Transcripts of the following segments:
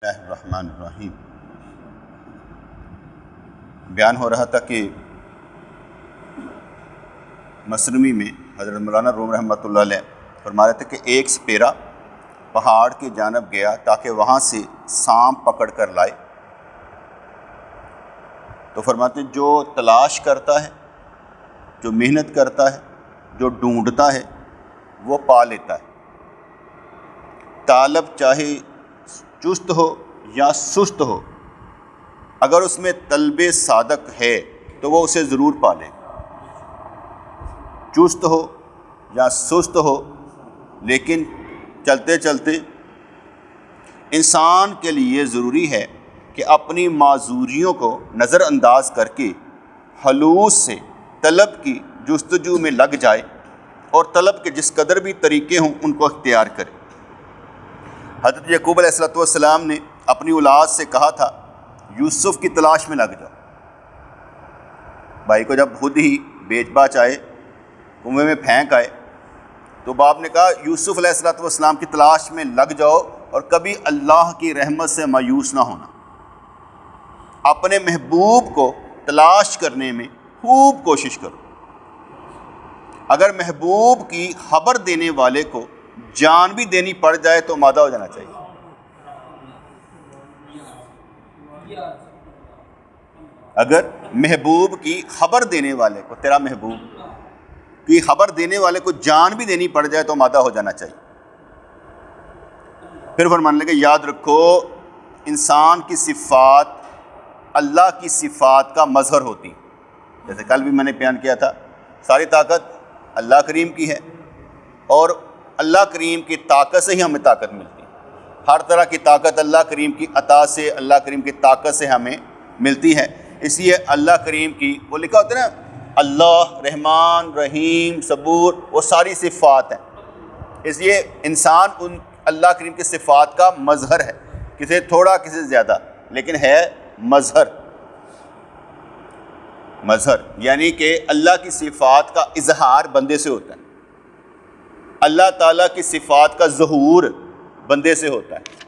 اللہ الرحمن الرحیم۔ بیان ہو رہا تھا کہ مسنوی میں حضرت مولانا روم رحمۃ اللہ علیہ فرما رہے تھے کہ ایک سپیرا پہاڑ کی جانب گیا تاکہ وہاں سے سانپ پکڑ کر لائے، تو فرماتے ہیں جو تلاش کرتا ہے، جو محنت کرتا ہے، جو ڈھونڈتا ہے وہ پا لیتا ہے۔ طالب چاہے چست ہو یا سست ہو، اگر اس میں طلب صادق ہے تو وہ اسے ضرور پا لے گا، چست ہو یا سست ہو۔ لیکن چلتے چلتے انسان کے لیے ضروری ہے کہ اپنی معذوریوں کو نظر انداز کر کے خلوص سے طلب کی جستجو میں لگ جائے اور طلب کے جس قدر بھی طریقے ہوں ان کو اختیار کرے۔ حضرت یعقوب علیہ السلام نے اپنی اولاد سے کہا تھا یوسف کی تلاش میں لگ جاؤ۔ بھائی کو جب خود ہی بیچ باچ آئے، کنویں میں پھینک آئے، تو باپ نے کہا یوسف علیہ السلام کی تلاش میں لگ جاؤ اور کبھی اللہ کی رحمت سے مایوس نہ ہونا۔ اپنے محبوب کو تلاش کرنے میں خوب کوشش کرو۔ اگر محبوب کی خبر دینے والے کو جان بھی دینی پڑ جائے تو مادہ ہو جانا چاہیے۔ اگر محبوب کی خبر دینے والے کو، تیرا محبوب کی خبر دینے والے کو جان بھی دینی پڑ جائے تو مادہ ہو جانا چاہیے۔ پھر فرمانے لگے یاد رکھو انسان کی صفات اللہ کی صفات کا مظہر ہوتی ہے۔ جیسے کل بھی میں نے بیان کیا تھا، ساری طاقت اللہ کریم کی ہے اور اللہ کریم کی طاقت سے ہی ہمیں طاقت ملتی ہے۔ ہر طرح کی طاقت اللہ کریم کی عطا سے، اللہ کریم کی طاقت سے ہمیں ملتی ہے۔ اس لیے اللہ کریم کی وہ لکھا ہوتا ہے نا، اللہ رحمان رحیم صبور، وہ ساری صفات ہیں۔ اس لیے انسان ان اللہ کریم کی صفات کا مظہر ہے، کسی تھوڑا کسی زیادہ، لیکن ہے مظہر۔ مظہر یعنی کہ اللہ کی صفات کا اظہار بندے سے ہوتا ہے، اللہ تعالیٰ کی صفات کا ظہور بندے سے ہوتا ہے،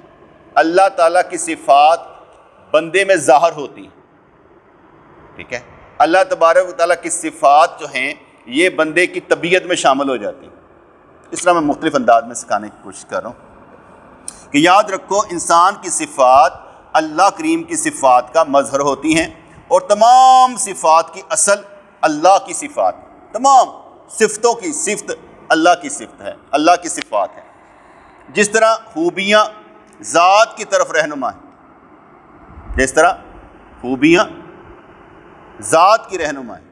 اللہ تعالیٰ کی صفات بندے میں ظاہر ہوتی ہیں، ٹھیک ہے۔ اللہ تبارک و تعالیٰ کی صفات جو ہیں یہ بندے کی طبیعت میں شامل ہو جاتی ہیں۔ اس طرح میں مختلف انداز میں سکھانے کی کوشش کر رہا ہوں کہ یاد رکھو انسان کی صفات اللہ کریم کی صفات کا مظہر ہوتی ہیں، اور تمام صفات کی اصل اللہ کی صفات، تمام صفتوں کی صفت اللہ کی صفت ہے، اللہ کی صفات ہے۔ جس طرح خوبیاں ذات کی طرف رہنما ہیں، جس طرح خوبیاں ذات کی رہنما ہے۔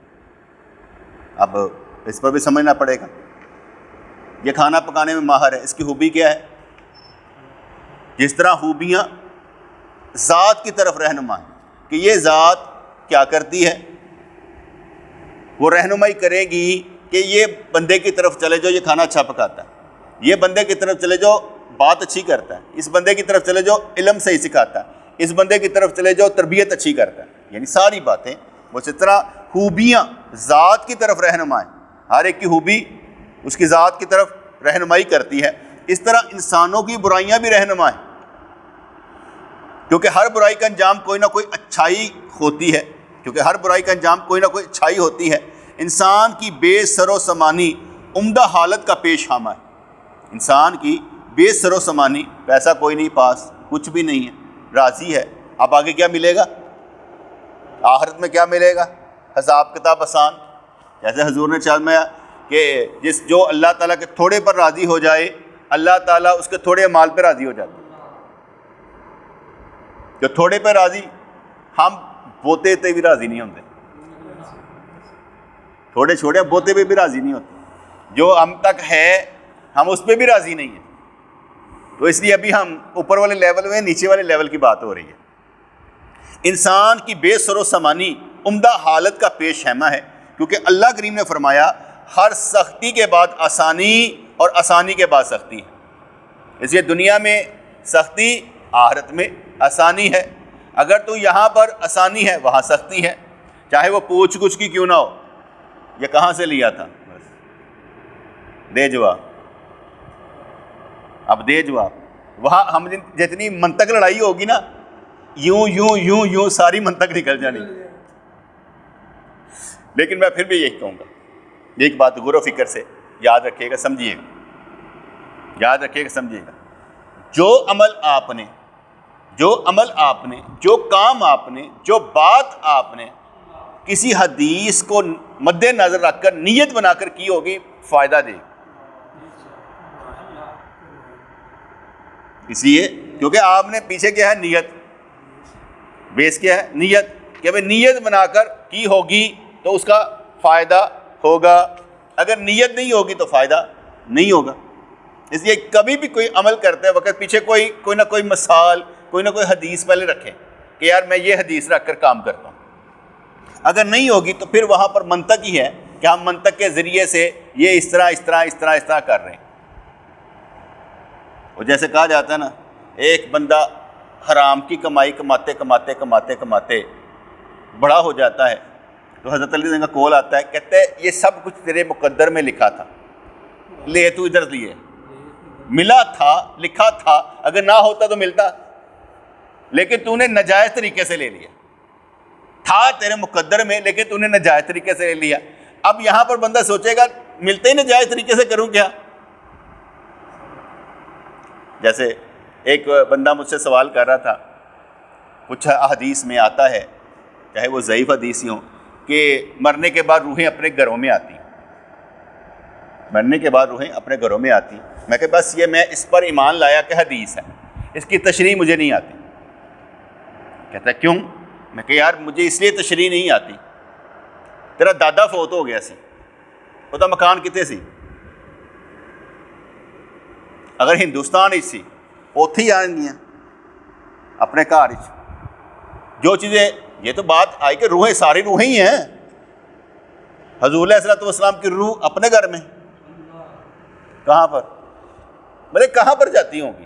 اب اس پر بھی سمجھنا پڑے گا، یہ کھانا پکانے میں ماہر ہے، اس کی خوبی کیا ہے؟ جس طرح خوبیاں ذات کی طرف رہنما ہے کہ یہ ذات کیا کرتی ہے، وہ رہنمائی کرے گی کہ یہ بندے کی طرف چلے جو یہ کھانا اچھا پکاتا ہے، یہ بندے کی طرف چلے جو بات اچھی کرتا ہے، اس بندے کی طرف چلے جو علم صحیح سکھاتا ہے، اس بندے کی طرف چلے جو تربیت اچھی کرتا ہے، یعنی ساری باتیں وہ اس طرح خوبیاں ذات کی طرف رہنما ہے، ہر ایک کی خوبی اس کی ذات کی طرف رہنمائی کرتی ہے۔ اس طرح انسانوں کی برائیاں بھی رہنما ہیں، کیونکہ ہر برائی کا انجام کوئی نہ کوئی اچھائی ہوتی ہے، کیونکہ ہر برائی کا انجام کوئی نہ کوئی اچھائی ہوتی ہے۔ انسان کی بے سر و سامانی عمدہ حالت کا پیش خامہ ہے، انسان کی بے سر و سامانی، پیسہ کوئی نہیں پاس، کچھ بھی نہیں ہے، راضی ہے۔ اب آگے کیا ملے گا؟ آخرت میں کیا ملے گا؟ حساب کتاب آسان۔ جیسے حضور نے فرمایا کہ جو اللہ تعالیٰ کے تھوڑے پر راضی ہو جائے، اللہ تعالیٰ اس کے تھوڑے مال پہ راضی ہو جاتا ہے۔ جو تھوڑے پہ راضی، ہم بوتے تے بھی راضی نہیں ہوتے، تھوڑے چھوڑے بوتے پہ بھی راضی نہیں ہوتے، جو ہم تک ہے ہم اس پہ بھی راضی نہیں ہیں۔ تو اس لیے ابھی ہم اوپر والے لیول میں، نیچے والے لیول کی بات ہو رہی ہے۔ انسان کی بے سر و سامانی عمدہ حالت کا پیش خیمہ ہے، کیونکہ اللہ کریم نے فرمایا ہر سختی کے بعد آسانی اور آسانی کے بعد سختی ہے۔ اس لیے دنیا میں سختی، آخرت میں آسانی ہے۔ اگر تو یہاں پر آسانی ہے وہاں سختی ہے، چاہے وہ پوچھ گچھ کی کیوں نہ ہو۔ یہ کہاں سے لیا تھا؟ بس دے جواب، اب دے جواب۔ وہاں ہم جتنی منطق لڑائی ہوگی نا، یوں یوں یوں یوں ساری منطق نکل جانی. لیکن میں پھر بھی یہی کہوں گا، ایک بات غور و فکر سے یاد رکھیے گا، سمجھیے گا، یاد رکھیے گا، سمجھیے گا. جو عمل آپ نے، جو کام آپ نے، جو بات آپ نے کسی حدیث کو مد نظر رکھ کر نیت بنا کر کی ہوگی، فائدہ دے. اس لیے کیونکہ آپ نے پیچھے کیا ہے؟ نیت. بیس کیا ہے؟ نیت. کہ بھئی نیت بنا کر کی ہوگی تو اس کا فائدہ ہوگا، اگر نیت نہیں ہوگی تو فائدہ نہیں ہوگا. اس لیے کبھی بھی کوئی عمل کرتے وقت پیچھے کوئی نہ کوئی مثال، کوئی نہ کوئی حدیث پہلے رکھیں کہ یار میں یہ حدیث رکھ کر کام کرتا ہوں. اگر نہیں ہوگی تو پھر وہاں پر منطق ہی ہے کہ ہم منطق کے ذریعے سے یہ اس طرح کر رہے ہیں. اور جیسے کہا جاتا ہے نا، ایک بندہ حرام کی کمائی کماتے بڑا ہو جاتا ہے تو حضرت علی کا قول آتا ہے، کہتے ہیں یہ سب کچھ تیرے مقدر میں لکھا تھا، لے تو ادھر لیے، ملا تھا، لکھا تھا، اگر نہ ہوتا تو ملتا، لیکن تو نے ناجائز طریقے سے لے لیا. تھا تیرے مقدر میں لیکن تو نے ناجائز طریقے سے لے لیا. اب یہاں پر بندہ سوچے گا ملتے ہی ناجائز طریقے سے کروں کیا؟ جیسے ایک بندہ مجھ سے سوال کر رہا تھا، کچھ حدیث میں آتا ہے، چاہے وہ ضعیف حدیث ہی ہوں، کہ مرنے کے بعد روحیں اپنے گھروں میں آتی ہیں. مرنے کے بعد روحیں اپنے گھروں میں آتی. میں کہ بس یہ میں اس پر ایمان لایا کہ حدیث ہے، اس کی تشریح مجھے نہیں آتی. کہتا ہے کیوں؟ میں کہ یار مجھے اس لیے تشریح نہیں آتی، تیرا دادا فوت ہو گیا سی، وہ تو مکان کتے سی؟ اگر ہندوستان ہی سی اوتھے ہی آن گیا اپنے گھر ہی. جو چیزیں، یہ تو بات آئی کہ روحیں، ساری روحیں ہی ہیں. حضور علیہ الصلوۃ والسلام کی روح اپنے گھر میں، کہاں پر؟ مطلب کہاں پر جاتی ہوں گی؟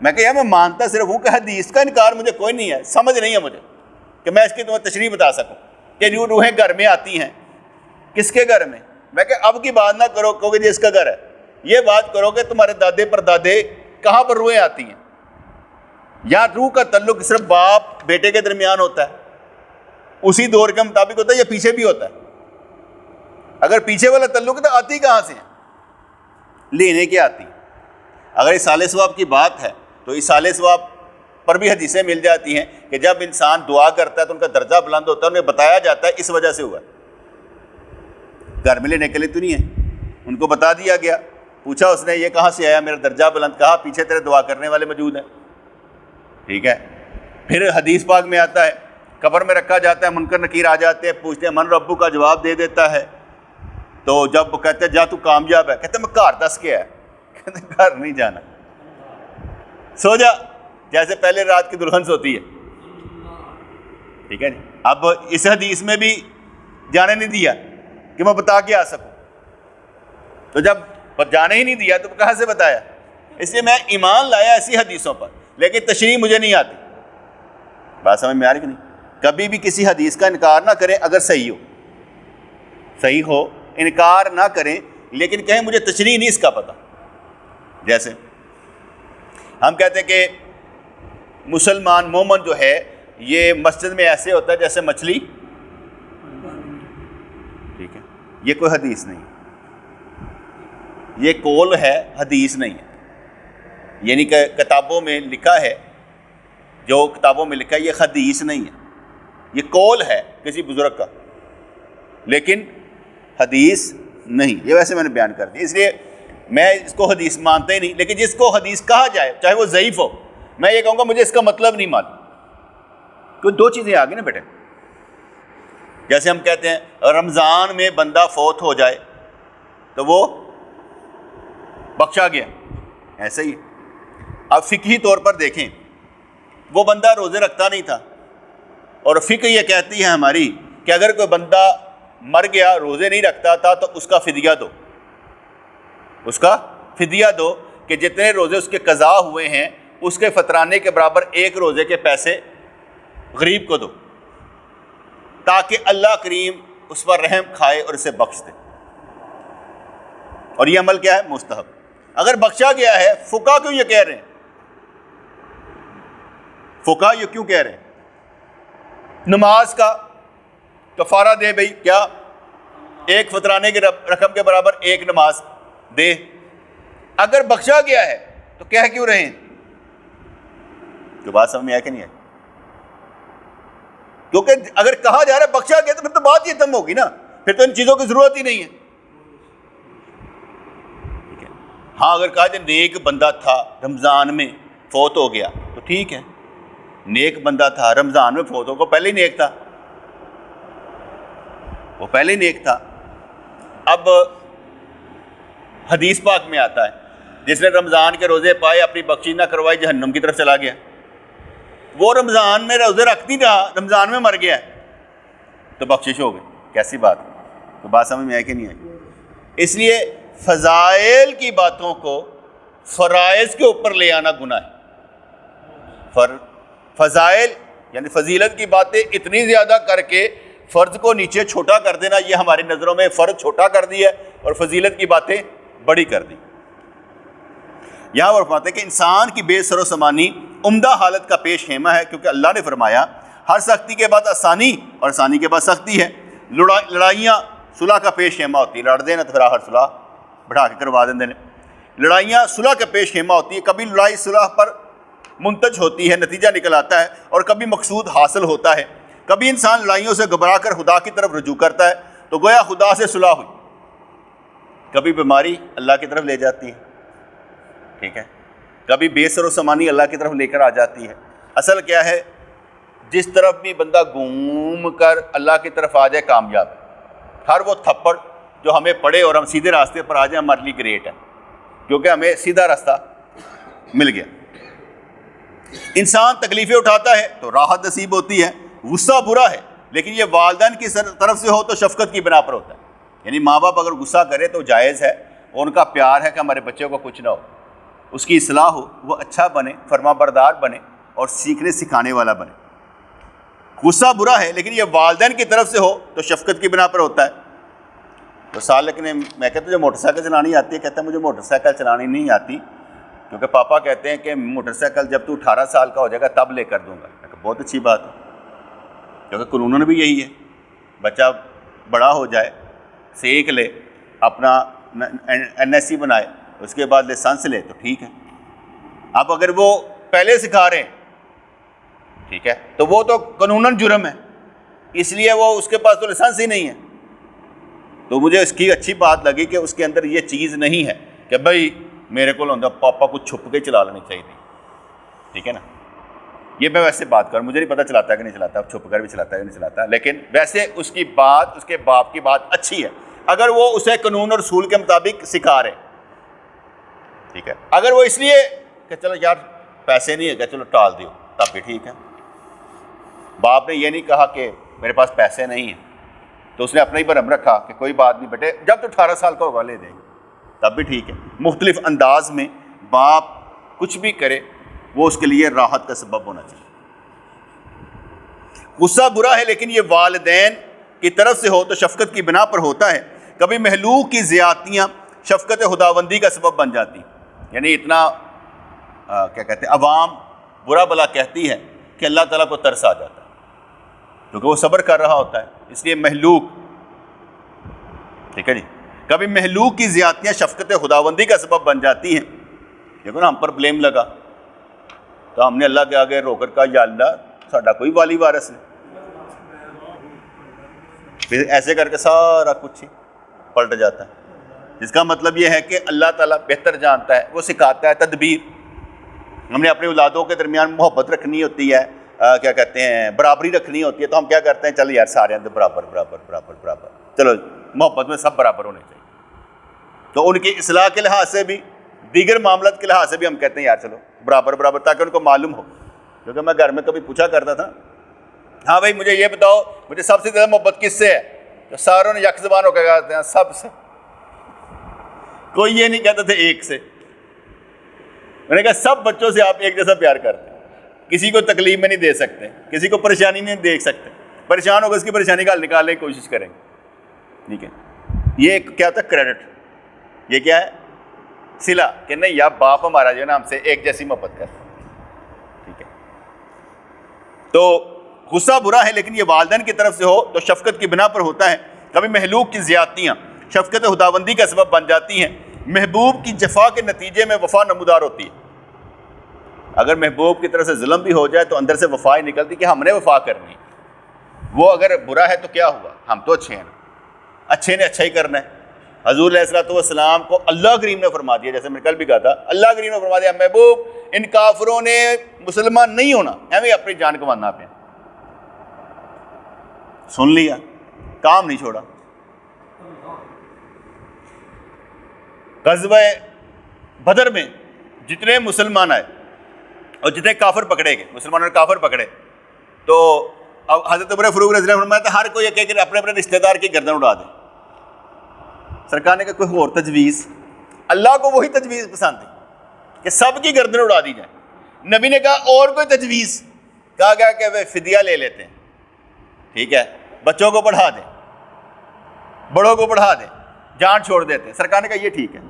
میں کہ یار میں مانتا صرف ہوں کہ حدیث کا انکار مجھے کوئی نہیں ہے، سمجھ نہیں ہے مجھے کہ میں اس کی تمہیں تشریح بتا سکوں کہ جو روحیں گھر میں آتی ہیں. کس کے گھر میں؟ میں کہ اب کی بات نہ کرو کہ جس کا گھر ہے، یہ بات کرو کہ تمہارے دادے پردادے کہاں پر روحیں آتی ہیں. یا روح کا تعلق صرف باپ بیٹے کے درمیان ہوتا ہے، اسی دور کے مطابق ہوتا ہے، یا پیچھے بھی ہوتا ہے؟ اگر پیچھے والا تعلق ہے تو آتی کہاں سے ہے؟ لینے کے آتی. اگر اصالہ ثواب کی بات ہے تو اصالہ ثواب پر بھی حدیثیں مل جاتی ہیں کہ جب انسان دعا کرتا ہے تو ان کا درجہ بلند ہوتا ہے، انہیں بتایا جاتا ہے اس وجہ سے ہوا. گھر میں لینے کے لیے تو نہیں ہے، ان کو بتا دیا گیا. پوچھا اس نے یہ کہاں سے آیا میرا درجہ بلند؟ کہا پیچھے تیرے دعا کرنے والے موجود ہیں. ٹھیک ہے. پھر حدیث پاک میں آتا ہے قبر میں رکھا جاتا ہے، منکر نکیر آ جاتے ہیں، پوچھتے ہیں من ربو کا جواب دے دیتا ہے. تو جب وہ کہتے ہیں جا تو کامیاب ہے، کہتے ہیں میں گھر دس کے ہے، کہتے ہیں گھر نہیں جانا، سو جا جیسے پہلے رات کی دلہن سوتی ہے. ٹھیک ہے جی. اب اس حدیث میں بھی جانے نہیں دیا کہ میں بتا کے آ سکوں، تو جب جانے ہی نہیں دیا تو کہاں سے بتایا؟ اس لیے میں ایمان لایا ایسی حدیثوں پر، لیکن تشریح مجھے نہیں آتی. بات سمجھ میں آ رہی کہ نہیں؟ کبھی بھی کسی حدیث کا انکار نہ کریں اگر صحیح ہو انکار نہ کریں، لیکن کہیں مجھے تشریح نہیں اس کا پتہ. جیسے ہم کہتے ہیں کہ مسلمان مومن جو ہے یہ مسجد میں ایسے ہوتا ہے جیسے مچھلی. ٹھیک ہے، یہ کوئی حدیث نہیں، یہ قول ہے، حدیث نہیں ہے. یعنی کہ کتابوں میں لکھا ہے، جو کتابوں میں لکھا ہے یہ حدیث نہیں ہے، یہ قول ہے کسی بزرگ کا، لیکن حدیث نہیں. یہ ویسے میں نے بیان کر دی، اس لیے میں اس کو حدیث مانتا ہی نہیں. لیکن جس کو حدیث کہا جائے چاہے وہ ضعیف ہو، میں یہ کہوں گا مجھے اس کا مطلب نہیں معلوم. کیونکہ دو چیزیں آ گئی نا بیٹے. جیسے ہم کہتے ہیں رمضان میں بندہ فوت ہو جائے تو وہ بخشا گیا، ایسا ہی. اب فقہی طور پر دیکھیں، وہ بندہ روزے رکھتا نہیں تھا، اور فقہ یہ کہتی ہے ہماری کہ اگر کوئی بندہ مر گیا روزے نہیں رکھتا تھا تو اس کا فدیہ دو کہ جتنے روزے اس کے قضا ہوئے ہیں اس کے فطرانے کے برابر ایک روزے کے پیسے غریب کو دو، تاکہ اللہ کریم اس پر رحم کھائے اور اسے بخش دے. اور یہ عمل کیا ہے؟ مستحب. اگر بخشا گیا ہے، فقہا کیوں یہ کہہ رہے ہیں فقہا یہ کیوں کہہ رہے ہیں نماز کا کفارہ دے بھائی، کیا ایک فطرانے کے رقم کے برابر ایک نماز دے. اگر بخشا گیا ہے تو کہہ کیوں رہے ہیں؟ جو بات سمجھ میں آیا کہ نہیں آئی؟ کیونکہ اگر کہا جا رہا ہے بخشا گیا تو پھر تو بات ہی ختم ہوگی نا، پھر تو ان چیزوں کی ضرورت ہی نہیں ہے. ہاں اگر کہا جائے نیک بندہ تھا رمضان میں فوت ہو گیا تو ٹھیک ہے، نیک بندہ تھا رمضان میں فوت ہو گیا، پہلے ہی نیک تھا، وہ پہلے ہی نیک تھا. اب حدیث پاک میں آتا ہے جس نے رمضان کے روزے پائے اپنی بخشش نہ کروائی جہنم کی طرف چلا گیا. وہ رمضان میں روزے رکھ نہیں رہا، رمضان میں مر گیا تو بخشش ہو گئی. کیسی بات ہے؟ تو بات سمجھ میں آئی کہ نہیں آئی؟ اس لیے فضائل کی باتوں کو فرائض کے اوپر لے آنا گناہ ہے. فضائل یعنی فضیلت کی باتیں اتنی زیادہ کر کے فرض کو نیچے چھوٹا کر دینا، یہ ہماری نظروں میں فرض چھوٹا کر دیا اور فضیلت کی باتیں بڑی کر دی. یہاں پر فرماتے ہیں کہ انسان کی بے سر و سامانی عمدہ حالت کا پیش خیمہ ہے، کیونکہ اللہ نے فرمایا ہر سختی کے بعد آسانی اور آسانی کے بعد سختی ہے. لڑائیاں صلح کا پیش خیمہ ہوتی ہے، لڑ دینا تو پھر آخر صلح بڑھا کے کروا دیں. لڑائیاں صلح کا پیش خیمہ ہوتی ہے، کبھی لڑائی صلح پر منتج ہوتی ہے، نتیجہ نکل آتا ہے، اور کبھی مقصود حاصل ہوتا ہے. کبھی انسان لڑائیوں سے گھبرا کر خدا کی طرف رجوع کرتا ہے تو گویا خدا سے صلح ہوئی. کبھی بیماری اللہ کی طرف لے جاتی ہے، ٹھیک ہے، کبھی بے سر و سامانی اللہ کی طرف لے کر آ جاتی ہے. اصل کیا ہے، جس طرف بھی بندہ گھوم کر اللہ کی طرف آ جائے کامیاب ہے. ہر وہ تھپڑ جو ہمیں پڑے اور ہم سیدھے راستے پر آ جائیں ہمارے لیے گریٹ ہے، کیونکہ ہمیں سیدھا راستہ مل گیا. انسان تکلیفیں اٹھاتا ہے تو راحت نصیب ہوتی ہے. غصہ برا ہے لیکن یہ والدین کی طرف سے ہو تو شفقت کی بنا پر ہوتا ہے. یعنی ماں باپ اگر غصہ کرے تو جائز ہے، اور ان کا پیار ہے کہ ہمارے بچے کو کچھ نہ ہو، اس کی اصلاح ہو، وہ اچھا بنے، فرما بردار بنے اور سیکھنے سکھانے والا بنے. غصہ برا ہے لیکن یہ والدین کی طرف سے ہو تو شفقت کی بنا پر ہوتا ہے. تو سالک نے، میں کہتا ہوں مجھے موٹر سائیکل چلانی آتی ہے، کہتا ہے مجھے موٹر سائیکل چلانی نہیں آتی کیونکہ پاپا کہتے ہیں کہ موٹر سائیکل جب تو 18 سال کا ہو جائے گا تب لے کر دوں گا. میں کہا بہت اچھی بات ہے، کیونکہ قانون بھی یہی ہے، بچہ بڑا ہو جائے، سیکھ لے، اپنا NSC بنائے، اس کے بعد لائسنس لے تو ٹھیک ہے. اب اگر وہ پہلے سکھا رہے ہیں ٹھیک ہے تو وہ تو قانوناً جرم ہے، اس لیے وہ اس کے پاس تو لائسنس ہی نہیں ہے. تو مجھے اس کی اچھی بات لگی کہ اس کے اندر یہ چیز نہیں ہے کہ بھائی میرے کو ہوتا پاپا کو چھپ کے چلا لینی چاہیے تھی، ٹھیک ہے نا. یہ میں ویسے بات کروں، مجھے نہیں پتہ چلاتا ہے کہ نہیں چلاتا، چھپ کر بھی چلاتا ہے کہ نہیں چلاتا، لیکن ویسے اس کی بات، اس کے باپ کی بات اچھی ہے اگر وہ اسے قانون اور اصول کے مطابق سکھا رہے، ٹھیک ہے. اگر وہ اس لیے کہ چلو یار پیسے نہیں ہے کہ چلو ٹال دیو تب بھی ٹھیک ہے. باپ نے یہ نہیں کہا کہ میرے پاس پیسے نہیں ہیں تو اس نے اپنا ہی برہم رکھا کہ کوئی بات نہیں بیٹے، جب تو 18 سال کا ہوگا لے دیں گے تب بھی ٹھیک ہے. مختلف انداز میں باپ کچھ بھی کرے وہ اس کے لیے راحت کا سبب ہونا چاہیے. غصہ برا ہے لیکن یہ والدین کی طرف سے ہو تو شفقت کی بنا پر ہوتا ہے. کبھی محلوق کی زیادتیاں شفقت خداوندی کا سبب بن جاتی، یعنی اتنا کیا کہتے ہیں، عوام برا بلا کہتی ہے کہ اللہ تعالیٰ کو ترس آ جاتا ہے کیونکہ وہ صبر کر رہا ہوتا ہے، اس لیے محلوق، ٹھیک ہے جی. کبھی محلوق کی زیادتیاں شفقت خداوندی کا سبب بن جاتی ہیں. دیکھو نا ہم پر بلیم لگا تو ہم نے اللہ کے آگے رو کر کہا یا اللہ ساڈا کوئی والی وارث نہیں، پھر ایسے کر کے سارا کچھ ہی پلٹ جاتا ہے. جس کا مطلب یہ ہے کہ اللہ تعالیٰ بہتر جانتا ہے، وہ سکھاتا ہے تدبیر. ہم نے اپنے اولادوں کے درمیان محبت رکھنی ہوتی ہے، کیا کہتے ہیں، برابری رکھنی ہوتی ہے، تو ہم کیا کرتے ہیں، چل یار سارے اندر برابر برابر برابر برابر، چلو محبت میں سب برابر ہونے چاہیے. تو ان کی اصلاح کے لحاظ سے بھی، دیگر معاملات کے لحاظ سے بھی ہم کہتے ہیں یار چلو برابر برابر، تاکہ ان کو معلوم ہو. کیونکہ میں گھر میں کبھی پوچھا کرتا تھا، ہاں بھائی مجھے یہ بتاؤ مجھے سب سے زیادہ محبت کس سے ہے، تو ساروں نے یک زبان ہو کے کہتے ہیں سب سے. کوئی یہ نہیں کہتا تھا ایک سے. میں نے کہا سب بچوں سے آپ ایک جیسا پیار کرتے ہیں، کسی کو تکلیف میں نہیں دے سکتے، کسی کو پریشانی نہیں دیکھ سکتے، پریشان ہوگا اس کی پریشانی کا حل نکالنے کی کوشش کریں گے، ٹھیک ہے. یہ کیا ہوتا ہے، کریڈٹ. یہ کیا ہے، صلہ، کہ نہیں یا باپ ہمارا جو ہے نا ہم سے ایک جیسی محبت کرتا ہے، ٹھیک ہے. تو غصہ برا ہے لیکن یہ والدین کی طرف سے ہو تو شفقت کی بنا پر ہوتا ہے. کبھی محلوق کی زیادتیاں شفقت خداوندی کا سبب بن جاتی ہیں. محبوب کی جفا کے نتیجے میں وفا نمودار ہوتی ہے. اگر محبوب کی طرف سے ظلم بھی ہو جائے تو اندر سے وفا ہی نکلتی کہ ہم نے وفا کرنی. وہ اگر برا ہے تو کیا ہوا, ہم تو اچھے ہیں, اچھے نے اچھا ہی کرنا ہے. حضور علیہ الصلوۃ والسلام کو اللہ کریم نے فرما دیا, جیسے میں نے کل بھی کہا تھا, اللہ کریم نے فرما دیا محبوب ان کافروں نے مسلمان نہیں ہونا, ایویں اپنی جان گنوانا پہ. سن لیا, کام نہیں چھوڑا. غزوہ بدر میں جتنے مسلمان آئے اور جتنے کافر پکڑے گئے, مسلمانوں نے کافر پکڑے, تو اب حضرت عمر فاروق رضی اللہ عنہ نے فرمایا تھا ہر کوئی ایک ایک اپنے اپنے رشتہ دار کی گردن اڑا دے. سرکار نے کہا کوئی اور تجویز؟ اللہ کو وہی تجویز پسند ہے کہ سب کی گردن اڑا دی جائے. نبی نے کہا اور کوئی تجویز؟ کہا گیا کہ وہ فدیہ لے لیتے ہیں, ٹھیک ہے, بچوں کو پڑھا دیں, بڑوں کو پڑھا دیں, جان چھوڑ دیتے ہیں. سرکار نے کہا یہ ٹھیک ہے.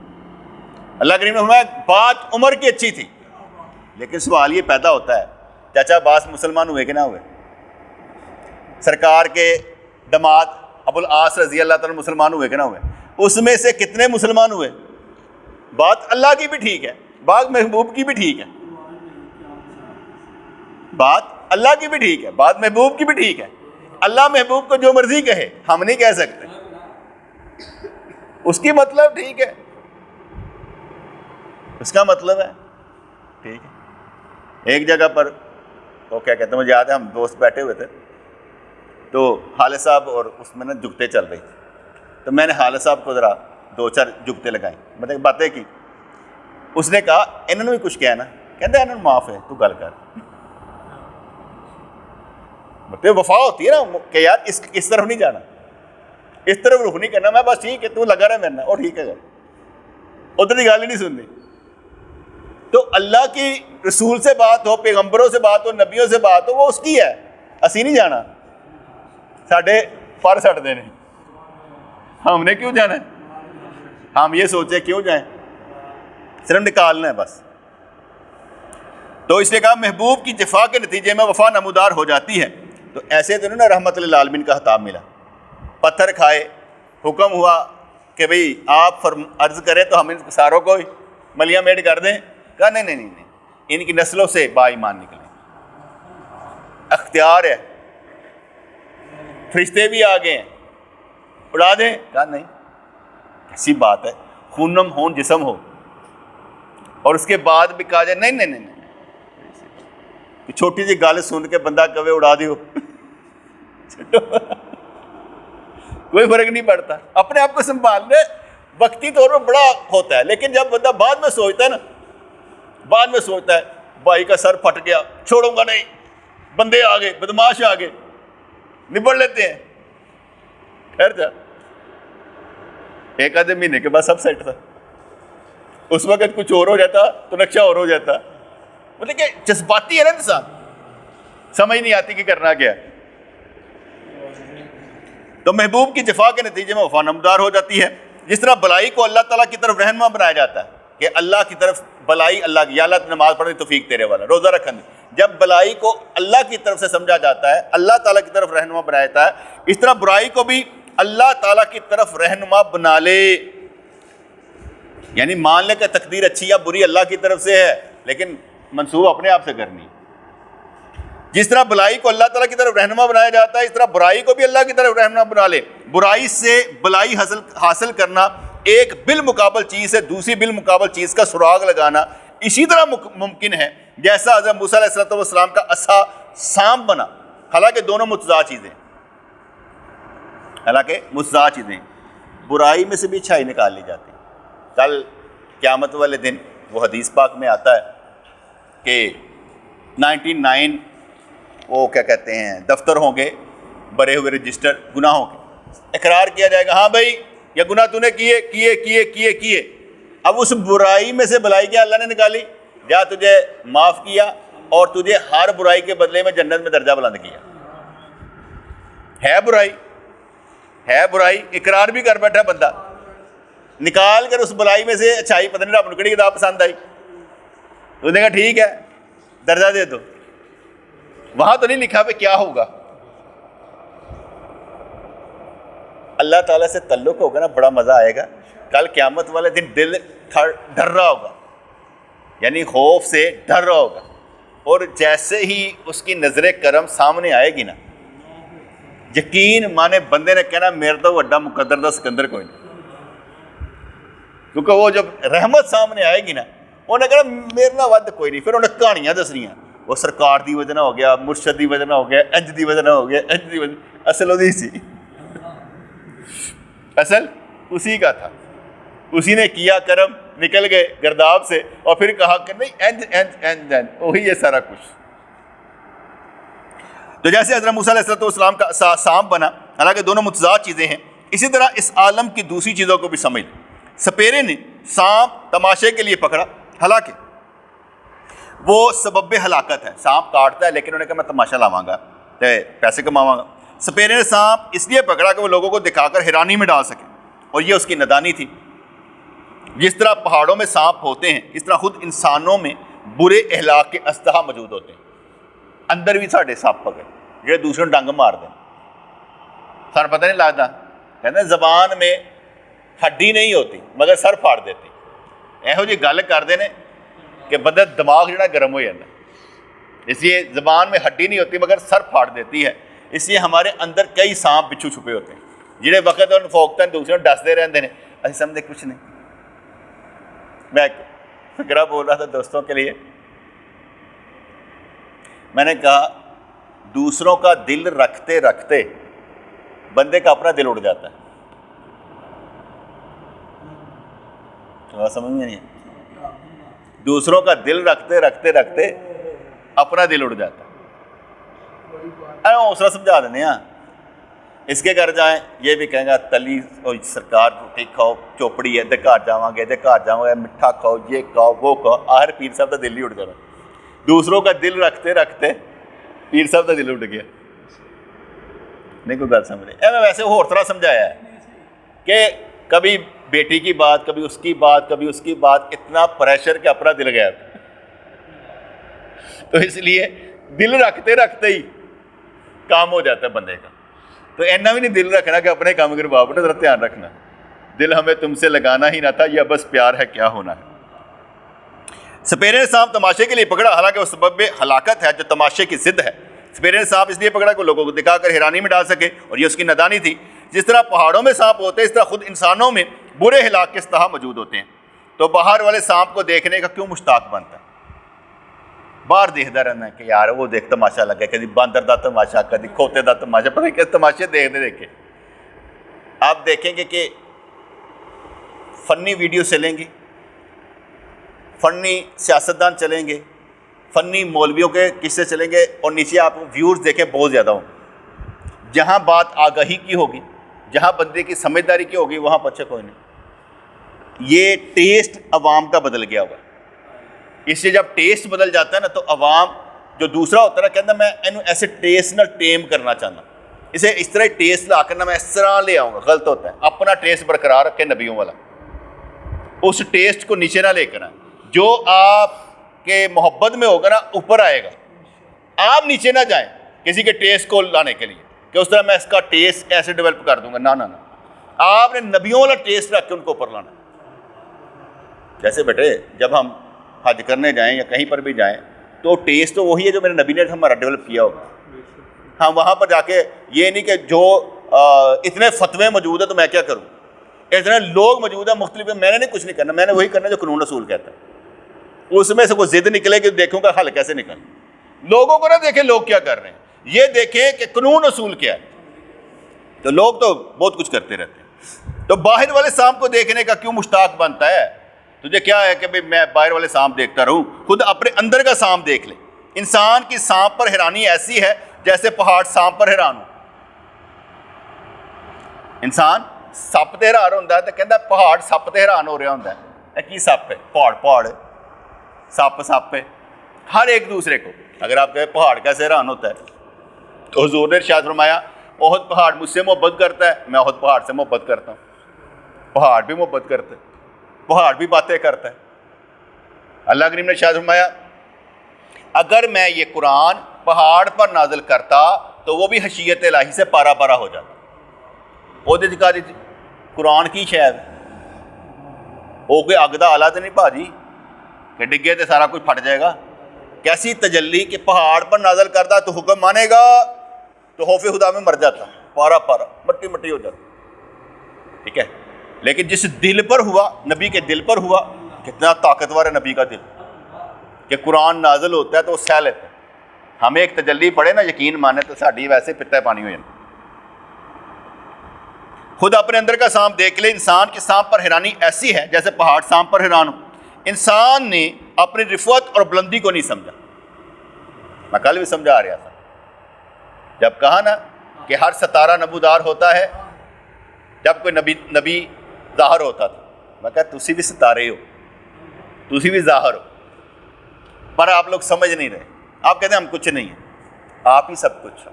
اللہ کریم نے فرمایا بات عمر کی اچھی تھی, لیکن سوال یہ پیدا ہوتا ہے چاچا عباس مسلمان ہوئے کہ نہ ہوئے؟ سرکار کے داماد ابو العاص رضی اللہ تعالیٰ مسلمان ہوئے کہ نہ ہوئے؟ اس میں سے کتنے مسلمان ہوئے؟ بات اللہ کی بھی ٹھیک ہے, بات محبوب کی بھی ٹھیک ہے, بات اللہ کی بھی ٹھیک ہے, بات محبوب کی بھی ٹھیک ہے. اللہ محبوب کو جو مرضی کہے, ہم نہیں کہہ سکتے. اس کی مطلب ٹھیک ہے, اس کا مطلب ہے ٹھیک ہے. ایک جگہ پر وہ کیا کہتے ہیں, مجھے یاد ہے ہم دوست بیٹھے ہوئے تھے, تو خالد صاحب اور اس میں نا جگتے چل رہی تھی, تو میں نے خالد صاحب کو ذرا 2-4 جگتے لگائیں, مطلب باتیں کی. اس نے کہا انہوں نے بھی کچھ کہنا, کہتے انہوں نے معاف ہے تو گل کر. مطلب وفا ہوتی ہے نا کہ یار اس طرف نہیں جانا, اس طرف رخ نہیں کرنا, میں بس ٹھیک ہے تو لگا رہا میرے, اور ٹھیک ہے, ادھر کی گل ہی نہیں سننی. تو اللہ کی رسول سے بات ہو, پیغمبروں سے بات ہو, نبیوں سے بات ہو, وہ اس کی ہے, اسی نہیں جانا. ساڈے پر سٹ دینے, ہم نے کیوں جانا ہے؟ ہم یہ سوچے کیوں جائیں, صرف نکالنا ہے بس. تو اس نے کہا محبوب کی جفا کے نتیجے میں وفا نمودار ہو جاتی ہے. تو ایسے تو نا رحمت للعالمین کا خطاب ملا, پتھر کھائے, حکم ہوا کہ بھئی آپ عرض کریں تو ہم ان ساروں کو ملیاں میٹ کر دیں. کہا نہیں نہیں نہیں, ان کی نسلوں سے با ایمان نکلیں, اختیار ہے, فرشتے بھی آ گئے ہیں, اڑا دیں. کہا نہیں, ایسی بات ہے, خونم ہون جسم ہو, اور اس کے بعد بھی کہا جائے نہیں نہیں نہیں, چھوٹی سی گل سن کے بندہ کبھی اڑا دیو, کوئی فرق نہیں پڑتا. اپنے آپ کو سنبھالنے وقتی طور پر بڑا ہوتا ہے, لیکن جب بندہ بعد میں سوچتا ہے نا, بعد میں سوچتا ہے بھائی کا سر پھٹ گیا, چھوڑوں گا نہیں, بندے آ گئے, بدماش آ گئے, نبڑ لیتے ہیں. خیر جا, ایک آدھے مہینے کے بعد سب سیٹ تھا, اس وقت کچھ اور ہو جاتا تو نقشہ اور ہو جاتا. مطلب کہ جذباتی ہے نا انسان, سمجھ نہیں آتی کہ کرنا کیا. تو محبوب کی جفا کے نتیجے میں وفا نمودار ہو جاتی ہے. جس طرح بلائی کو اللہ تعالیٰ کی طرف رہنما بنایا جاتا ہے کہ اللہ کی طرف بلائی, اللہ کی, یا اللہ نماز پڑھنے توفیق تیرے والا, روزہ رکھنے, جب بلائی کو اللہ کی طرف سے سمجھا جاتا ہے, اللہ تعالیٰ کی طرف رہنما بنایا جاتا ہے, اس طرح برائی کو بھی اللہ تعالیٰ کی طرف رہنما بنا لے. یعنی مان لے کہ تقدیر اچھی یا بری اللہ کی طرف سے ہے, لیکن منسوب اپنے آپ سے کرنی. جس طرح بلائی کو اللہ تعالیٰ کی طرف رہنما بنایا جاتا ہے, اس طرح برائی کو بھی اللہ کی طرف رہنما بنا لے. برائی سے بلائی حاصل کرنا ایک بالمقابل چیز ہے, دوسری بالمقابل چیز کا سراغ لگانا اسی طرح ممکن ہے جیسا حضرت موسیٰ علیہ السلام کا عصا سانپ بنا. حالانکہ دونوں متضاد چیزیں, حالانکہ متضاد چیزیں. برائی میں سے بھی اچھائی نکال لی جاتی. کل قیامت والے دن وہ حدیث پاک میں آتا ہے کہ 99 وہ کیا کہتے ہیں دفتر ہوں گے بھرے ہوئے رجسٹر گناہوں کے, اقرار کیا جائے گا ہاں بھائی یہ گناہ تو نے کیے. اب اس برائی میں سے بلائی کیا اللہ نے نکالی, جا تجھے معاف کیا اور تجھے ہر برائی کے بدلے میں جنت میں درجہ بلند کیا. ہے برائی, اقرار بھی کر بیٹھا بندہ, نکال کر اس بلائی میں سے اچھائی پتہ نہیں رب نکڑی کتاب پسند آئی, اس نے کہا ٹھیک ہے درجہ دے دو. وہاں تو نہیں لکھا پہ کیا ہوگا. اللہ تعالیٰ سے تعلق ہوگا نا, بڑا مزہ آئے گا. کل قیامت والے دن دل ڈر رہا ہوگا, یعنی خوف سے ڈر رہا ہوگا, اور جیسے ہی اس کی نظر کرم سامنے آئے گی نا, یقین مانے بندے نے کہنا میرے تو وڈا مقدر دا سکندر کوئی نہیں. کیونکہ وہ جب رحمت سامنے آئے گی نا, انہیں کہنا میرے نہ ود کوئی نہیں. پھر انہیں کہانیاں دسنیاں, وہ سرکار دی وجہ ہو گیا, مرشد دی وجہ ہو گیا, انج دی وجہ ہو گیا, انج دی وجہ. اصل وہی سی, اصل اسی کا تھا. اسی نے کیا کرم, نکل گئے گرداب سے, اور پھر کہا کہ نہیں انج انج انج انج, وہی ہے سارا کچھ. تو جیسے حضرت موسیٰ علیہ السلام کا سانپ بنا, حالانکہ دونوں متضاد چیزیں ہیں, اسی طرح اس عالم کی دوسری چیزوں کو بھی سمجھ. سپیرے نے سانپ تماشے کے لیے پکڑا, حالانکہ وہ سبب ہلاکت ہے. سانپ کاٹتا ہے لیکن انہوں نے کہا میں تماشا لاواں گا, پیسے کماواں گا. سپیرے نے سانپ اس لیے پکڑا کہ وہ لوگوں کو دکھا کر حیرانی میں ڈال سکے, اور یہ اس کی نادانی تھی. جس طرح پہاڑوں میں سانپ ہوتے ہیں, اس طرح خود انسانوں میں برے اخلاق کے اژدہا موجود ہوتے ہیں. اندر بھی ساڈے سانپ پکڑ جہے دوسروں ڈنگ مار دیں, سر پتہ نہیں لگتا. کہتے ہیں زبان میں ہڈی نہیں ہوتی مگر سر پھاڑ دیتی. یہو جی گل کرتے ہیں کہ بندہ دماغ جڑا گرم ہو جاتا. اس لیے زبان میں ہڈی نہیں ہوتی مگر سر پھاڑ دیتی ہے. اس لیے ہمارے اندر کئی سانپ بچھو چھپے ہوتے ہیں, جہے وقت ان فوکتا دوسرے ڈستے رہتے ہیں, اسی سمجھتے کچھ نہیں. میں ایک فکرہ بول رہا تھا دوستوں کے لیے. میں نے کہا دوسروں کا دل رکھتے رکھتے بندے کا اپنا دل اڑ جاتا ہے. تو سمجھ میں نہیں ہے, دوسروں کا دل رکھتے رکھتے رکھتے اپنا دل اڑ جاتا ہے. حوصلہ سمجھا دینے ہاں, اس کے گھر جائیں یہ بھی کہیں گا تلی سرکار روٹی کھاؤ, چوپڑی ہے گھر جاواں گے, گھر جاواں گے, میٹھا کھاؤ, یہ کھاؤ وہ کھاؤ. آخر پیر صاحب کا دل ہی اڑ جانا. دوسروں کا دل رکھتے رکھتے پیر صاحب کا دل اڑ گیا. نہیں کوئی گل سمجھ رہے. میں ویسے اور طرح سمجھایا ہے کہ کبھی بیٹی کی بات, کبھی اس کی بات, کبھی اس کی بات, اتنا پریشر کہ اپنا دل گیا. تو اس لیے دل رکھتے رکھتے ہی کام ہو جاتا ہے بندے کا. تو اینا بھی نہیں دل رکھنا کہ اپنے کام کے رباب, ذرا دھیان رکھنا. دل ہمیں تم سے لگانا ہی نہ تھا, یہ بس پیار ہے کیا ہونا ہے. سپیرے نے سانپ تماشے کے لیے پکڑا, حالانکہ وہ سبب ہلاکت ہے جو تماشے کی ضد ہے. سپیرے نے سانپ اس لیے پکڑا کہ لوگوں کو دکھا کر حیرانی میں ڈال سکے, اور یہ اس کی نادانی تھی. جس طرح پہاڑوں میں سانپ ہوتے ہیں اس طرح خود انسانوں میں برے ہلاک کے اژدہا موجود ہوتے ہیں. تو باہر والے سانپ کو دیکھنے کا کیوں مشتاق بنتا ہے؟ باہر دیکھتا رہنا ہے کہ یار وہ دیکھ تماشا لگا, کدی باندر دا تماشا, کدی کھوتے دا تماشا, پتہ نہیں کس تماشے دیکھتے دیکھے. آپ دیکھیں گے کہ فنی ویڈیو چلیں گی, فنی سیاستدان چلیں گے, فنی مولویوں کے قصے چلیں گے, اور نیچے آپ ویورز دیکھیں بہت زیادہ ہوں. جہاں بات آگاہی کی ہوگی, جہاں بندے کی سمجھداری کی ہوگی, وہاں پچھے کوئی نہیں. یہ ٹیسٹ عوام کا بدل گیا ہوا. اس لیے جب ٹیسٹ بدل جاتا ہے نا, تو عوام جو دوسرا ہوتا ہے نا کہتا میں اینو ایسے ٹیسٹ نہ ٹیم کرنا چاہتا, اسے اس طرح ٹیسٹ لا کر نہ میں اس طرح لے آؤں گا. غلط ہوتا ہے. اپنا ٹیسٹ برقرار رکھے نبیوں والا, اس ٹیسٹ کو نیچے نہ لے کر آئیں. جو آپ کے محبت میں ہوگا نا اوپر آئے گا. آپ نیچے نہ جائیں کسی کے ٹیسٹ کو لانے کے لیے کہ اس طرح میں اس کا ٹیسٹ ایسے ڈیولپ کر دوں گا. نہ آپ نے نبیوں والا ٹیسٹ رکھ کے ان کو اوپر لانا. جیسے بیٹے جب ہم حج کرنے جائیں یا کہیں پر بھی جائیں تو ٹیسٹ تو وہی ہے جو میرے نبی نے ہمارا ڈیولپ کیا ہوگا. ہم وہاں پر جا کے یہ نہیں کہ جو اتنے فتوے موجود ہیں تو میں کیا کروں, اتنے لوگ موجود ہیں مختلف, میں نے نہیں کچھ نہیں کرنا, میں نے وہی کرنا جو قانون رسول کہتا ہے. اس میں سے کوئی ضد نکلے کہ دیکھوں گا حل کیسے نکل. لوگوں کو نہ دیکھیں لوگ کیا کر رہے ہیں, یہ دیکھیں کہ قانون رسول کیا ہے. تو لوگ تو بہت کچھ کرتے رہتے ہیں. تو باہر والے سانپ کو دیکھنے کا کیوں مشتاق بنتا ہے؟ تجھے کیا ہے کہ میں باہر والے سانپ دیکھتا رہوں, خود اپنے اندر کا سانپ دیکھ لے. انسان کی سانپ پر حیرانی ایسی ہے جیسے پہاڑ سانپ پر حیران ہو. انسان سپ تے حیران ہوتا ہے تو کہتا ہے پہاڑ سپ تے حیران ہو رہا ہوتا ہے. کی سپ ہے؟ پہاڑ سپ ہے. ہر ایک دوسرے کو اگر آپ کہیں پہاڑ کیسے حیران ہوتا ہے, تو حضور نے ارشاد فرمایا احد پہاڑ مجھ سے محبت کرتا ہے, میں احد پہاڑ سے محبت کرتا ہوں. پہاڑ بھی محبت کرتا ہے, پہاڑ بھی باتیں کرتا ہے. اللہ کریم نے ارشاد فرمایا اگر میں یہ قرآن پہاڑ پر نازل کرتا تو وہ بھی حشیت الہی سے پارا پارا ہو جاتا. وہ دکھا دی قرآن کی شاید وہ کوئی اگ دا آلہ تو نہیں بھاجی کہ ڈگے تو سارا کچھ پھٹ جائے گا. کیسی تجلی کہ پہاڑ پر نازل کرتا تو حکم مانے گا تو خوف خدا میں مر جاتا, پارا پارا مٹی مٹی ہو جاتا. ٹھیک ہے, لیکن جس دل پر ہوا, نبی کے دل پر ہوا, کتنا طاقتور ہے نبی کا دل کہ قرآن نازل ہوتا ہے تو وہ سہ لیتا ہے. ہمیں ایک تجلی پڑے نا, یقین مانے تو ساڑی ویسے پتا پانی ہو جانا. خود اپنے اندر کا سانپ دیکھ لے, انسان کے سانپ پر حیرانی ایسی ہے جیسے پہاڑ سانپ پر حیران ہو. انسان نے اپنی رفعت اور بلندی کو نہیں سمجھا. میں کل بھی سمجھا رہا تھا جب کہا نا کہ ہر ستارہ نبودار ہوتا ہے جب کوئی نبی ظاہر ہوتا تھا. میں کہا تسی بھی ستارے ہو, تسی بھی ظاہر ہو, پر آپ لوگ سمجھ نہیں رہے. آپ کہتے ہیں ہم کچھ نہیں ہیں, آپ ہی سب کچھ ہو,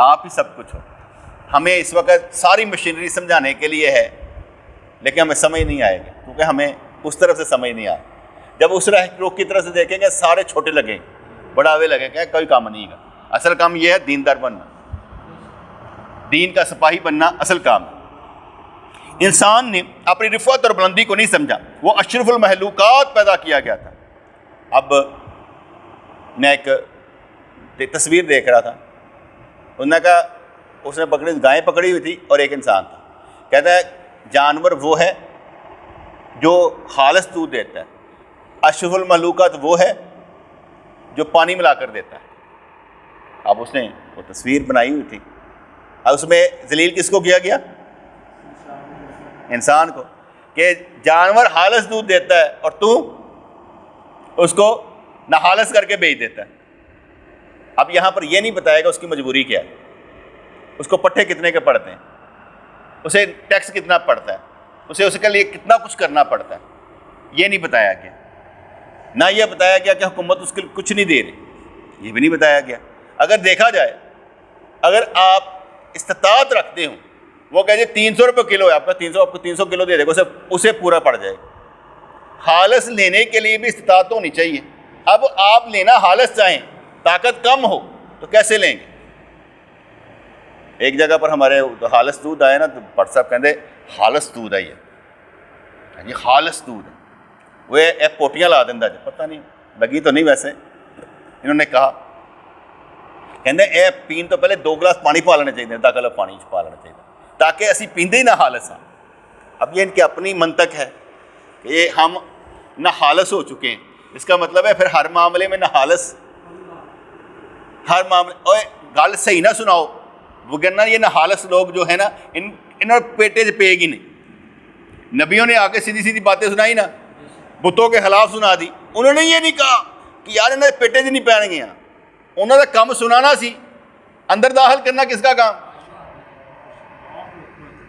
آپ ہی سب کچھ ہو. ہمیں اس وقت ساری مشینری سمجھانے کے لیے ہے لیکن ہمیں سمجھ نہیں آئے گا کیونکہ ہمیں اس طرف سے سمجھ نہیں آئے. جب اس رخ کی طرف سے دیکھیں گے سارے چھوٹے لگیں, بڑھاوے لگیں گے, کوئی کام نہیں گا. اصل کام یہ ہے دیندار بننا, دین کا سپاہی بننا اصل کام ہے. انسان نے اپنی رفعت اور بلندی کو نہیں سمجھا. وہ اشرف المخلوقات پیدا کیا گیا تھا. اب میں ایک تصویر دیکھ رہا تھا, انہوں نے کہا اس نے گائیں پکڑی ہوئی تھی اور ایک انسان تھا. کہتا ہے جانور وہ ہے جو خالص دودھ دیتا ہے, اشرف المخلوقات وہ ہے جو پانی ملا کر دیتا ہے. اب اس نے وہ تصویر بنائی ہوئی تھی, اب اس میں ذلیل کس کو کیا گیا؟ انسان کو, کہ جانور خالص دودھ دیتا ہے اور تو اس کو ناخالص کر کے بیچ دیتا ہے. اب یہاں پر یہ نہیں بتائے گا اس کی مجبوری کیا ہے, اس کو پٹھے کتنے کے پڑتے ہیں, اسے ٹیکس کتنا پڑتا ہے, اسے اس کے لیے کتنا کچھ کرنا پڑتا ہے, یہ نہیں بتایا گیا. نہ یہ بتایا گیا کہ حکومت اس کے لیے کچھ نہیں دے رہی, یہ بھی نہیں بتایا گیا. اگر دیکھا جائے, اگر آپ استطاعت رکھتے ہوں, وہ کہہ جائے 300 روپے کلو ہے آپ کا, 300 آپ کو 300 کلو دے دے گا, اسے پورا پڑ جائے گا. خالص لینے کے لیے بھی استطاعت ہونی چاہیے. اب آپ لینا خالص چاہیں, طاقت کم ہو تو کیسے لیں گے؟ ایک جگہ پر ہمارے خالص دودھ آئے نا تو بٹ صاحب کہتے خالص دودھ آئی ہے, یہ خالص دودھ ہے, وہ ایک پوٹیاں لا دینا جی, پتہ نہیں لگی تو نہیں, ویسے انہوں نے کہا کہتے اے پین تو پہلے 2 گلاس پانی پا لینے چاہیے, 10 گلاس پانی پا لینا چاہیے تاکہ اسی پیندے ہی نہ خالص ہاں. اب یہ ان کی اپنی منطق ہے کہ ہم نہ خالص ہو چکے ہیں, اس کا مطلب ہے پھر ہر معاملے میں نہ خالص, ہر معاملے اوے گل صحیح نہ سناؤ, وگرنہ یہ نہ خالص لوگ جو ہے نا انہوں پیٹے پے گی نہیں. نبیوں نے آ کے سیدھی سیدھی باتیں سنائی نا, بتوں کے خلاف سنا دی. انہوں نے یہ نہیں کہا کہ یار انہیں پیٹے نہیں پہن گیا, انہوں نے کم سنانا سی, اندر داخل کرنا کس کا کام؟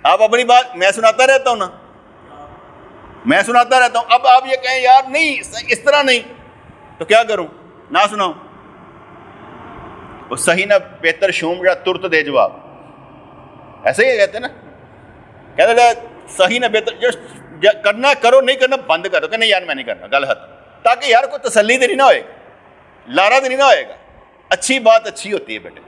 آپ اپنی بات میں سناتا رہتا ہوں نا, میں سناتا رہتا ہوں. اب آپ یہ کہیں یار نہیں اس طرح نہیں, تو کیا کروں؟ نہ سناؤں. وہ صحیح نہ بہتر شوم یا ترت دے جواب, ایسے ہی کہتے ہیں نا, کہتے ہیں صحیح نہ بہتر, جو کرنا کرو, نہیں کرنا بند کرو, کہ نہیں یار میں نہیں کرنا, گل ختم. تاکہ یار کوئی تسلی تو نہیں نہ ہوئے گا, لارا تو نہیں نہ ہوئے گا. اچھی بات اچھی ہوتی ہے بیٹے,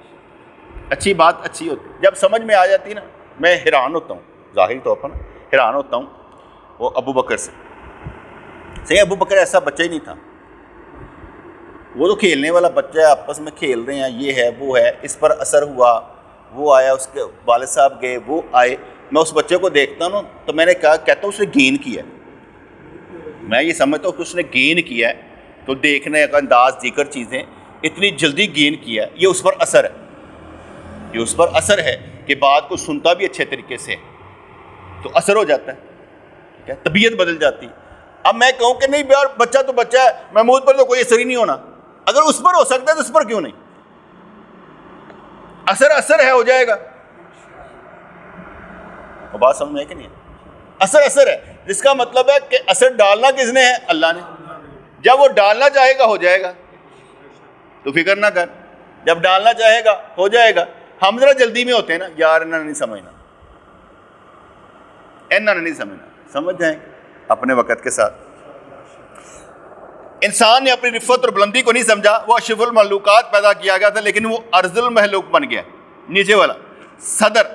اچھی بات اچھی ہوتی ہے. جب سمجھ میں آ جاتی ہے نا, میں حیران ہوتا ہوں, ظاہری طور پر حیران ہوتا ہوں وہ ابو بکر سے. صحیح ابو بکر ایسا بچہ ہی نہیں تھا, وہ تو کھیلنے والا بچہ ہے, آپس میں کھیل رہے ہیں, یہ ہے وہ ہے, اس پر اثر ہوا, وہ آیا, اس کے والد صاحب گئے, وہ آئے. میں اس بچے کو دیکھتا ہوں تو میں نے کہتا ہوں اس نے گین کیا ہے, میں یہ سمجھتا ہوں کہ اس نے گین کیا ہے. تو دیکھنے کا انداز, دیگر چیزیں اتنی جلدی گین کیا ہے, یہ اس پر اثر ہے, یہ اس پر اثر ہے کہ بات کو سنتا بھی اچھے طریقے سے, تو اثر ہو جاتا ہے, طبیعت بدل جاتی. اب میں کہوں کہ نہیں یار بچہ تو بچہ ہے, محمود پر تو کوئی اثر ہی نہیں ہونا, اگر اس پر ہو سکتا ہے تو اس پر کیوں نہیں؟ اثر ہے, ہو جائے گا. بات سمجھ میں ہے کہ نہیں ہے؟ اثر ہے, جس کا مطلب ہے کہ اثر ڈالنا کس نے ہے؟ اللہ نے. جب وہ ڈالنا چاہے گا ہو جائے گا, تو فکر نہ کر, جب ڈالنا چاہے گا ہو جائے گا. ہم ذرا جلدی میں ہوتے ہیں نا, یار انہوں نے نہیں سمجھنا, انہوں نے نہیں سمجھنا, سمجھ جائیں اپنے وقت کے ساتھ. انسان نے اپنی رفت اور بلندی کو نہیں سمجھا، وہ اشرف المخلوقات پیدا کیا گیا تھا لیکن وہ ارذل المخلوق بن گیا، نیچے والا صدر۔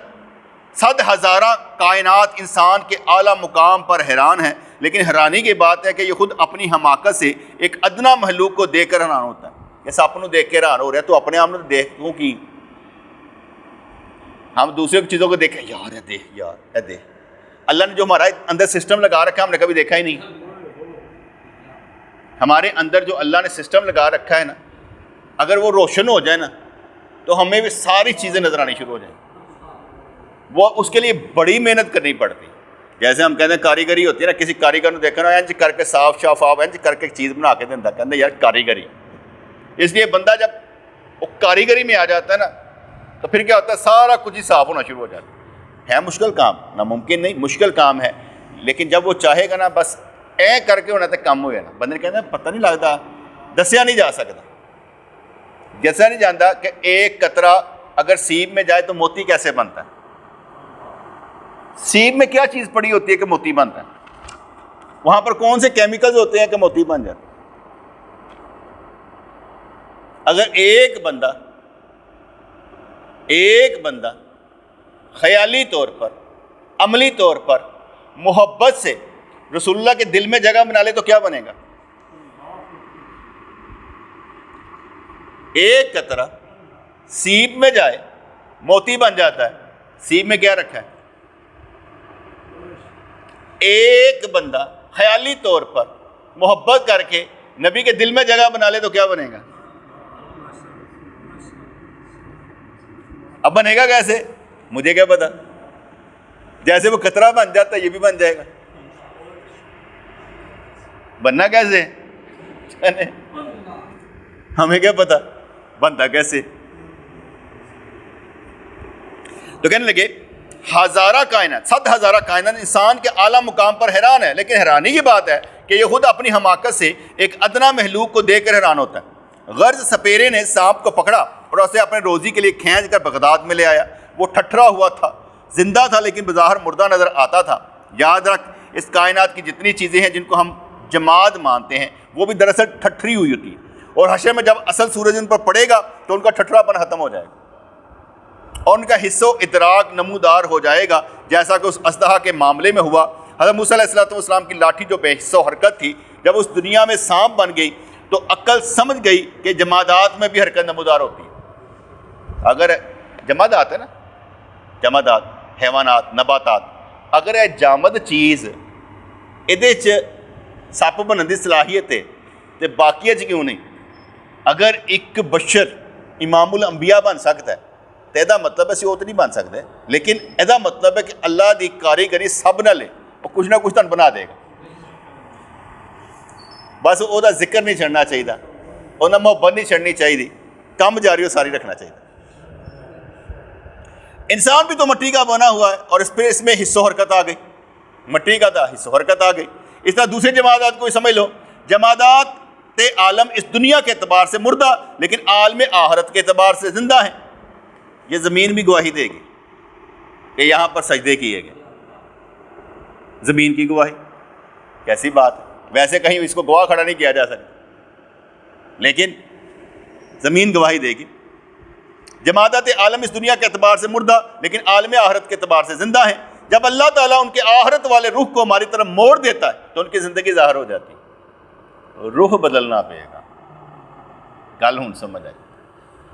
100,000 کائنات انسان کے اعلیٰ مقام پر حیران ہے، لیکن حیرانی کی بات ہے کہ یہ خود اپنی حماقت سے ایک ادنا مخلوق کو دیکھ کر حیران ہوتا ہے۔ یہ سپ نو دیکھ کے حیران ہو رہا ہے تو اپنے آپ نے دیکھوں کی، ہم دوسرے چیزوں کو دیکھیں یار اے دیکھ، یار اے دیکھ۔ اللہ نے جو ہمارا اندر سسٹم لگا رکھا ہے ہم نے کبھی دیکھا ہی نہیں۔ ہمارے اندر جو اللہ نے سسٹم لگا رکھا ہے نا، اگر وہ روشن ہو جائے نا تو ہمیں بھی ساری چیزیں نظر آنی شروع ہو جائیں۔ وہ اس کے لیے بڑی محنت کرنی پڑتی، جیسے ہم کہتے ہیں کاریگری ہوتی ہے نا، کسی کاریگر نے دیکھا نا انج کر کے صاف شفاف انج کر کے چیز بنا کے دینا، کہتے ہیں یار کاریگری۔ اس لیے بندہ جب وہ کاریگری میں آ جاتا ہے نا تو پھر کیا ہوتا ہے، سارا کچھ ہی صاف ہونا شروع ہو جاتا ہے۔ مشکل کام، ناممکن نہیں، مشکل کام ہے، لیکن جب وہ چاہے گا نا بس اے کر کے ہونا تو کم ہو جانا۔ بندے کہتے ہیں پتہ نہیں لگتا، دسیا نہیں جا سکتا، جیسا نہیں جانتا کہ ایک قطرہ اگر سیب میں جائے تو موتی کیسے بنتا ہے، سیب میں کیا چیز پڑی ہوتی ہے کہ موتی بنتا ہے، وہاں پر کون سے کیمیکلز ہوتے ہیں کہ موتی بن جاتا ہے۔ اگر ایک بندہ خیالی طور پر، عملی طور پر محبت سے رسول اللہ کے دل میں جگہ بنا لے تو کیا بنے گا؟ ایک قطرہ سیب میں جائے موتی بن جاتا ہے۔ سیب میں کیا رکھا ہے؟ ایک بندہ خیالی طور پر محبت کر کے نبی کے دل میں جگہ بنا لے تو کیا بنے گا؟ اب بنے گا کیسے؟ مجھے کیا پتا، جیسے وہ قطرہ بن جاتا ہے یہ بھی بن جائے گا۔ بننا کیسے ہمیں کیا پتا بنتا کیسے؟ تو کہنے لگے 100,000 کائنات انسان کے اعلیٰ مقام پر حیران ہے، لیکن حیرانی کی بات ہے کہ یہ خود اپنی حماقت سے ایک ادنا مخلوق کو دیکھ کر حیران ہوتا ہے۔ غرض سپیرے نے سانپ کو پکڑا اور اسے اپنے روزی کے لیے کھینچ کر بغداد میں لے آیا۔ وہ ٹھٹھرا ہوا تھا، زندہ تھا لیکن بظاہر مردہ نظر آتا تھا۔ یاد رکھ، اس کائنات کی جتنی چیزیں ہیں جن کو ہم جماد مانتے ہیں وہ بھی دراصل ٹھٹھری ہوئی ہوتی ہے، اور حشر میں جب اصل سورج ان پر پڑے گا تو ان کا ٹھٹھرا پن ختم ہو جائے گا اور ان کا حصہ و ادراک نمودار ہو جائے گا، جیسا کہ اس اژدہا کے معاملے میں ہوا۔ حضرت موسیٰ علیہ السلام کی لاٹھی جو بے حصہ و حرکت تھی، جب اس دنیا میں سانپ بن گئی تو عقل سمجھ گئی کہ جمادات میں بھی حرکت نمودار ہوتی ہے۔ اگر جمادات ہے نا، جمادات حیوانات نباتات، اگر یہ جامد چیز یہ سپ بننے کی صلاحیت ہے تو باقی کیوں نہیں؟ اگر ایک بشر امام الانبیاء بن سکتا ہے تو یہ مطلب ہے وہ تو نہیں بن سکتے، لیکن یہ مطلب ہے کہ اللہ کی کاریگری سب نہ لے، وہ کچھ نہ کچھ تن بنا دے گا۔ بس وہ ذکر نہیں چھڑنا چاہیے، وہ محبت نہیں چھڑنی چاہیے، کم جاری و ساری رکھنا چاہیے۔ انسان بھی تو مٹی کا بنا ہوا ہے اور اس میں حصہ و حرکت آ گئی، مٹی کا تھا حصہ و حرکت آ گئی۔ اس طرح دوسرے جمادات کو سمجھ لو، جمادات عالم اس دنیا کے اعتبار سے مردہ لیکن عالم آخرت کے اعتبار سے زندہ ہیں۔ یہ زمین بھی گواہی دے گی کہ یہاں پر سجدے کیے گئے، زمین کی گواہی کیسی بات ہے، ویسے کہیں اس کو گواہ کھڑا نہیں کیا جا سکتا لیکن زمین گواہی دے گی۔ جمادات عالم اس دنیا کے اعتبار سے مردہ لیکن عالم آخرت کے اعتبار سے زندہ ہیں۔ جب اللہ تعالیٰ ان کے آخرت والے روح کو ہماری طرف موڑ دیتا ہے تو ان کی زندگی ظاہر ہو جاتی ہے، روح بدلنا پڑے گا۔ گل ہوں سمجھ آئی،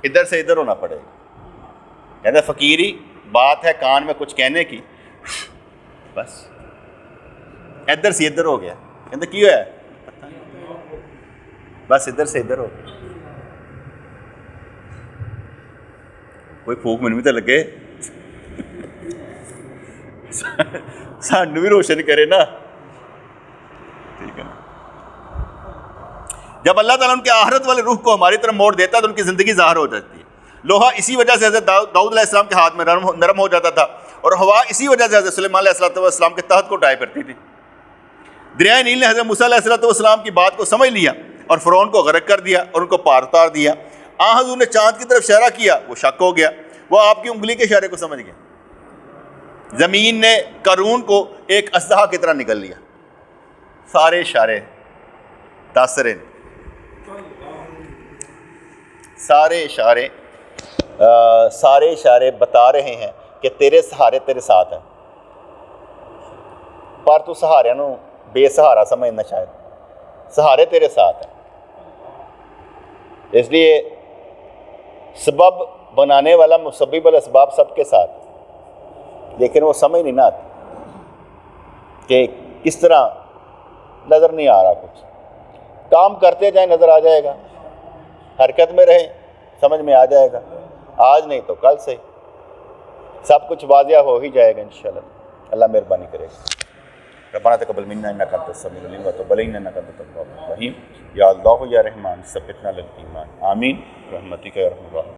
ادھر سے ادھر ہونا پڑے گا۔ کہتے فقیری بات ہے کان میں کچھ کہنے کی، بس ادھر سے ادھر ہو گیا۔ کہتے کی ہوا ہے؟ بس ادھر سے ادھر ہو گیا۔ کوئی پھوک من بھی تو لگے، سانو بھی روشن کرے نا، ٹھیک ہے نا۔ جب اللہ تعالیٰ ان کے آخرت والے روح کو ہماری طرف موڑ دیتا ہے تو ان کی زندگی ظاہر ہو جاتی ہے۔ لوہا اسی وجہ سے حضرت داؤد علیہ السلام کے ہاتھ میں نرم ہو جاتا تھا، اور ہوا اسی وجہ سے حضرت سلیمان علیہ السلام کے تحت کو اٹھایا کرتی تھی۔ دریائے نیل نے حضرت موسیٰ علیہ السلام کی بات کو سمجھ لیا اور فرعون کو غرق کر دیا اور ان کو پار اتار دیا۔ حضور نے چاند کی طرف اشارہ کیا، وہ شک ہو گیا، وہ آپ کی انگلی کے اشارے کو سمجھ گیا۔ زمین نے قارون کو ایک اژدہا کی طرح نگل لیا، سارے اشارے تاثرین سارے اشارے بتا رہے ہیں کہ تیرے سہارے تیرے ساتھ ہیں، پر تو سہارے نو بے سہارا سمجھنا، شاید سہارے تیرے ساتھ ہیں۔ اس لیے سبب بنانے والا مسبب الاسباب سب کے ساتھ، لیکن وہ سمجھ نہیں نہ آتی کہ کس طرح، نظر نہیں آ رہا کچھ۔ کام کرتے جائیں نظر آ جائے گا، حرکت میں رہیں سمجھ میں آ جائے گا، آج نہیں تو کل سے سب کچھ واضح ہو ہی جائے گا انشاءاللہ۔ اللہ مہربانی کرے گا۔ ربنا تقبل منا انک انت السمیع العلیم وتب علینا انک انت التواب الرحیم۔ یا اللہ یا رحمان ثبتنا علی الایمان، آمین برحمتک یا ارحم الراحمین۔